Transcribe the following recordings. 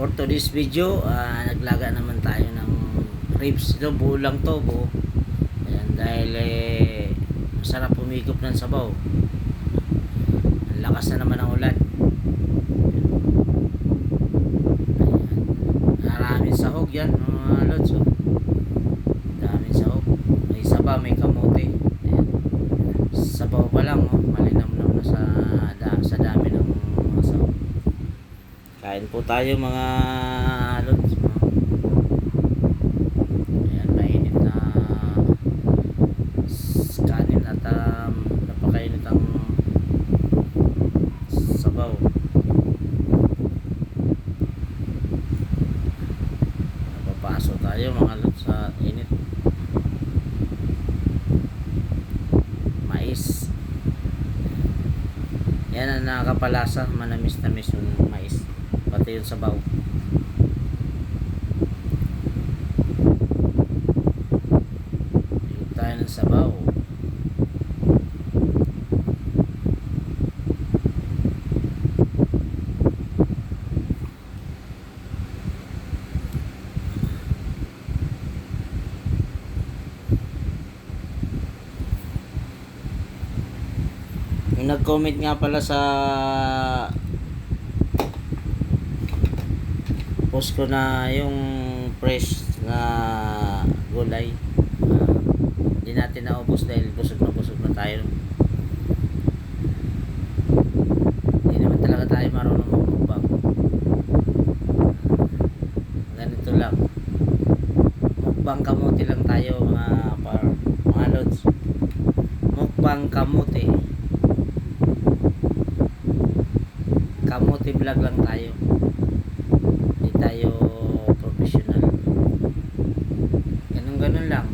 For today's video, naglaga naman tayo ng ribs. Ito, buo lang to, buo. Ayan, dahil masarap pumigop ng sabaw. Ang lakas na naman ng ulan. Ayan. Maraming sahog yan, mga lods. Oh. Daming sahog. May saba, may kamote. Ayan. Sabaw pa lang, oh. Malinamnam na sa dami ng mga sahog. Kain po tayo mga lods. Ayan, mainit na kanin at napakainit ang sabaw. Napapaso tayo mga lods sa init. Mais. Yan ang nakakapalasa, manamis-namis yung mais. Pati yung sabaw. Yung tayo ng sabaw. Yung nag-comment nga pala sa post ko na yung fresh na gulay, hindi natin naubos dahil busog na tayo. Hindi naman talaga tayo marunong magmukbang. Ganito lang, mukbang kamote lang tayo mga lods. Mukbang kamote vlog lang tayo, hindi tayo professional. Ganun lang.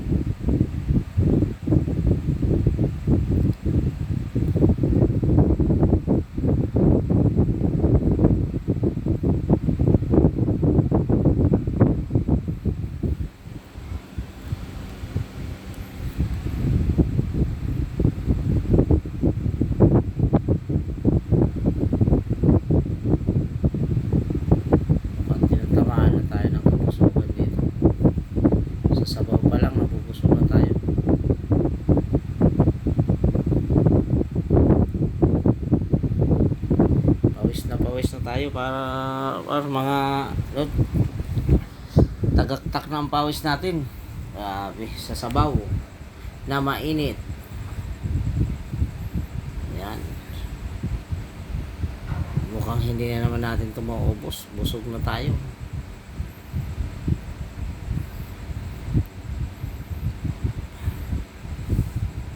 Sabaw pa lang nabubusog na tayo. Pawis na tayo para mga tagaktak na ang pawis natin. Grabe, sa sabaw na mainit. Yan. Mukhang hindi na naman natin ito maubos. Busog na tayo.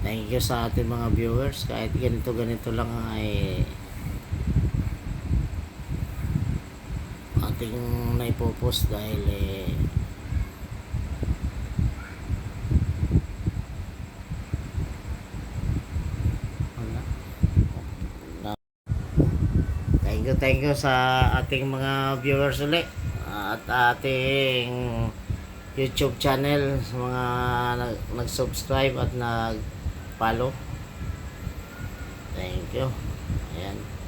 Thank you sa ating mga viewers. Kahit ganito lang ay ating naipopost dahil thank you sa ating mga viewers ulit at ating YouTube channel, sa mga nag-subscribe at nag-follow. Thank you. Ayan.